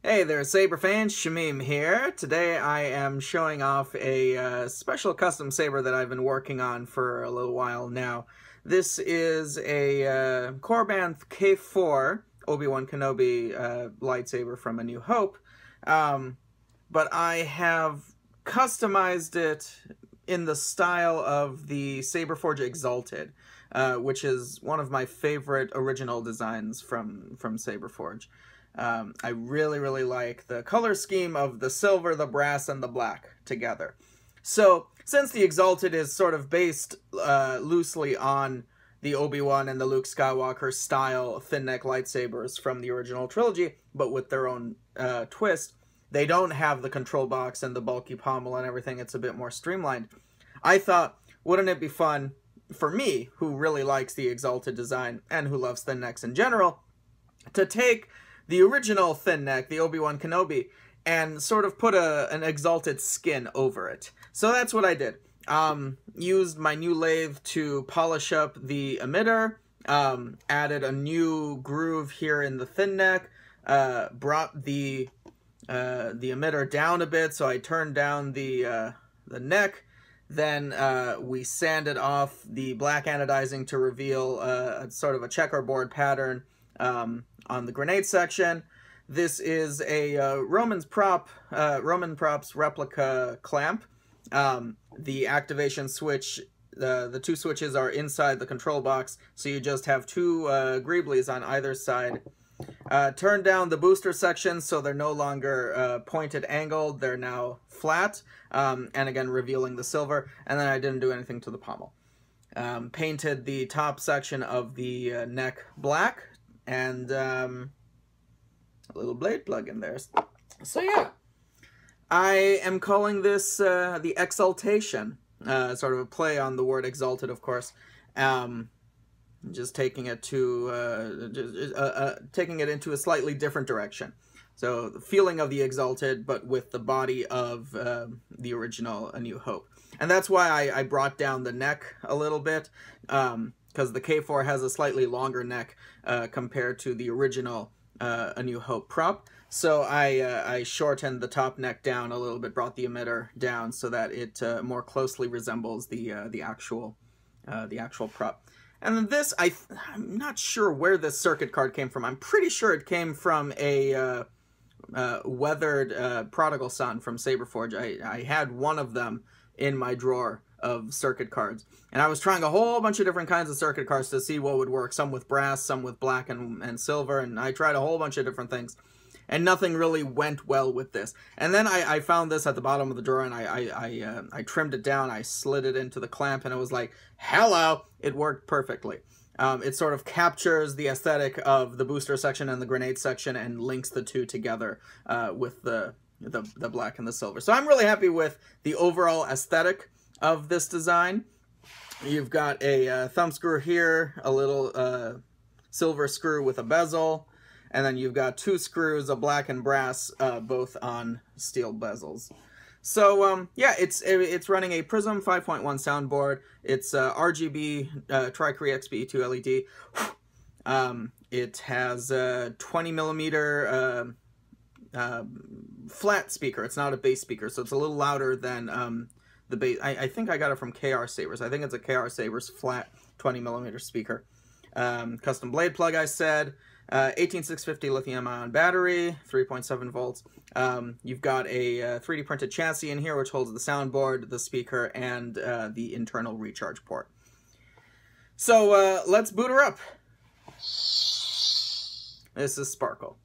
Hey there, Saber fans, Shamim here. Today I am showing off a special custom saber that I've been working on for a little while now. This is a Korbanth K4 Obi-Wan Kenobi lightsaber from A New Hope, but I have customized it in the style of the SaberForge Exhalted, which is one of my favorite original designs from SaberForge. I really like the color scheme of the silver, the brass, and the black together. So, since the Exalted is sort of based loosely on the Obi-Wan and the Luke Skywalker style thin neck lightsabers from the original trilogy, but with their own twist, they don't have the control box and the bulky pommel and everything. It's a bit more streamlined. I thought, wouldn't it be fun for me, who really likes the Exalted design and who loves thin necks in general, to take the original thin neck, the Obi-Wan Kenobi, and sort of put an Exalted skin over it. So that's what I did. Used my new lathe to polish up the emitter, added a new groove here in the thin neck, brought the emitter down a bit, so I turned down the neck. Then we sanded off the black anodizing to reveal sort of a checkerboard pattern on the grenade section. This is a Roman Props replica clamp. The activation switch, the two switches are inside the control box, so you just have two greeblies on either side. Turn down the booster section so they're no longer pointed angled, they're now flat, and again revealing the silver, and then I didn't do anything to the pommel. Painted the top section of the neck black, and a little blade plug in there. So yeah, I am calling this the Exaltation, sort of a play on the word exalted, of course. Just taking it to taking it into a slightly different direction. So the feeling of the Exalted, but with the body of the original A New Hope. And that's why I brought down the neck a little bit, because the K4 has a slightly longer neck compared to the original A New Hope prop. So I shortened the top neck down a little bit, brought the emitter down so that it more closely resembles the actual prop. And then this, I'm not sure where this circuit card came from. I'm pretty sure it came from a weathered Prodigal Son from SaberForge. I had one of them in my drawer of circuit cards, and I was trying a whole bunch of different kinds of circuit cards to see what would work, some with brass, some with black and silver, and I tried a whole bunch of different things, and nothing really went well with this. And then I found this at the bottom of the drawer, and I trimmed it down, I slid it into the clamp, and it was like, hello! It worked perfectly. It sort of captures the aesthetic of the booster section and the grenade section and links the two together with the black and the silver. So I'm really happy with the overall aesthetic of this design. You've got a thumb screw here, a little silver screw with a bezel, and then you've got two screws, a black and brass, both on steel bezels. So yeah, it's running a Prism 5.1 soundboard. It's RGB NECree RGB LED. It has a 20mm flat speaker. It's not a bass speaker, so it's a little louder than the bass. I think I got it from KR Sabers. I think it's a KR Sabers flat 20mm speaker. Custom blade plug, I said. 18650 lithium-ion battery, 3.7 volts. You've got a 3D printed chassis in here, which holds the soundboard, the speaker, and the internal recharge port. So let's boot her up. This is Sparkle.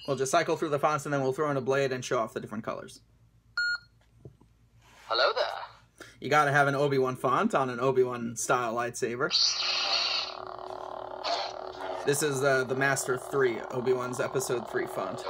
We'll just cycle through the fonts and then we'll throw in a blade and show off the different colors. Hello there. You gotta have an Obi-Wan font on an Obi-Wan style lightsaber. This is the Master 3, Obi-Wan's Episode 3 font.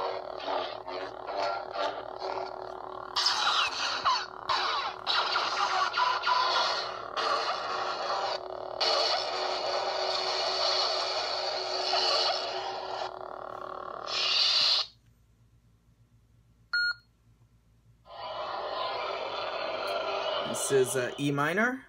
This is E minor.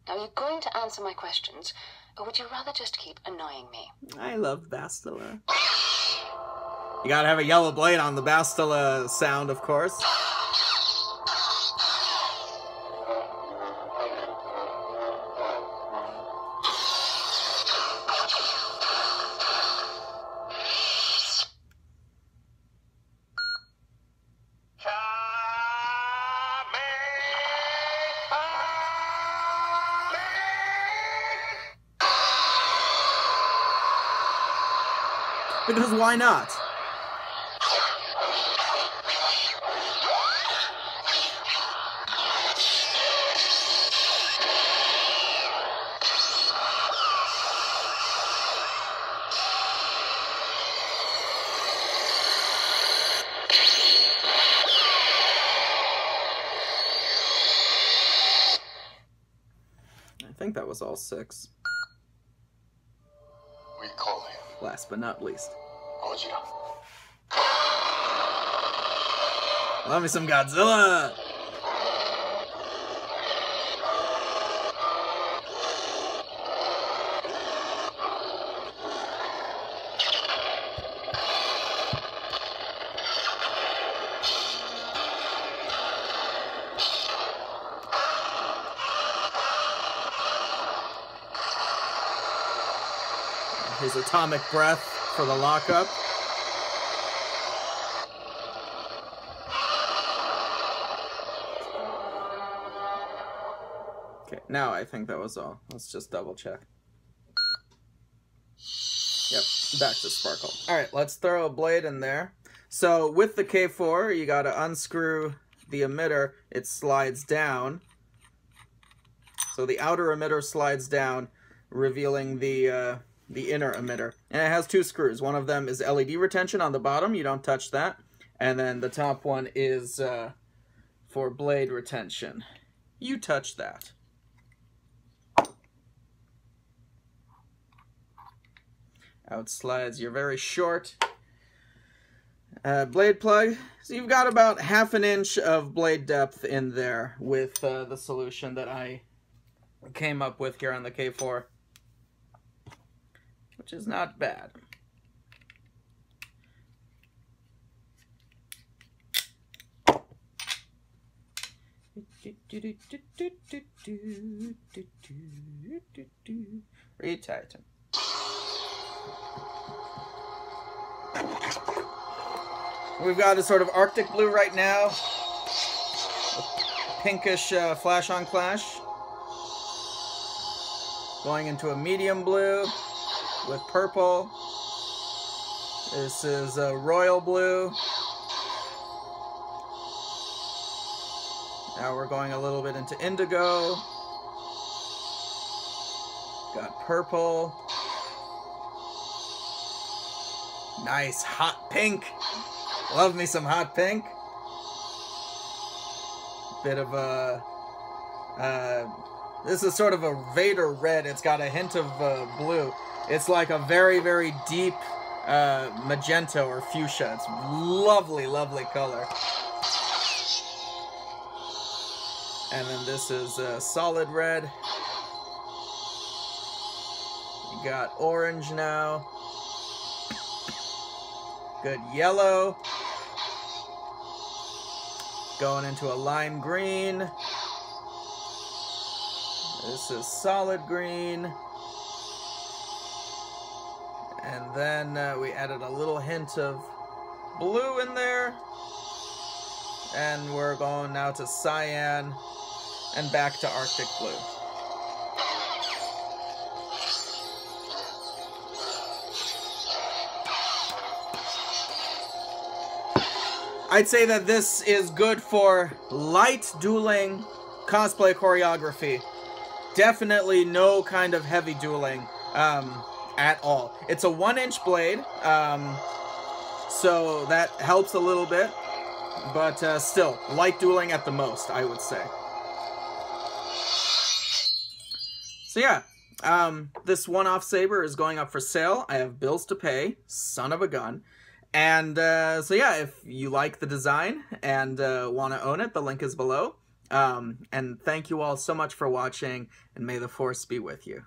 Are you going to answer my questions, or would you rather just keep annoying me? I love Bastila. You gotta have a yellow blade on the Bastila sound, of course. Because why not? I think that was all 6. We call him Last but not least. Gojira. Love me some Godzilla! His atomic breath for the lockup. Okay, now I think that was all. Let's just double check. Yep, back to sparkle. Alright, let's throw a blade in there. So with the K4, you gotta unscrew the emitter. It slides down. So the outer emitter slides down, revealing the inner emitter. And it has 2 screws. One of them is LED retention on the bottom. You don't touch that. And then the top one is for blade retention. You touch that. Out slides your very short blade plug. So you've got about 1/2 inch of blade depth in there with the solution that I came up with here on the K4. Which is not bad. Retighten. We've got a sort of Arctic blue right now. A pinkish flash on clash. Going into a medium blue with purple. This is a royal blue. Now we're going a little bit into indigo. Got purple. Nice hot pink. Love me some hot pink. Bit of a this is sort of a Vader red. It's got a hint of blue. It's like a very, very deep magenta or fuchsia. It's lovely, lovely color. And then this is a solid red. You got orange now. Good yellow. Going into a lime green. This is solid green. And then we added a little hint of blue in there. And we're going now to cyan and back to Arctic blue. I'd say that this is good for light dueling cosplay choreography. Definitely no kind of heavy dueling. at all. It's a 1-inch blade, so that helps a little bit, but still, light dueling at the most, I would say. So yeah, this one-off saber is going up for sale. I have bills to pay, son of a gun. And so yeah, if you like the design and want to own it, the link is below. And thank you all so much for watching, and may the Force be with you.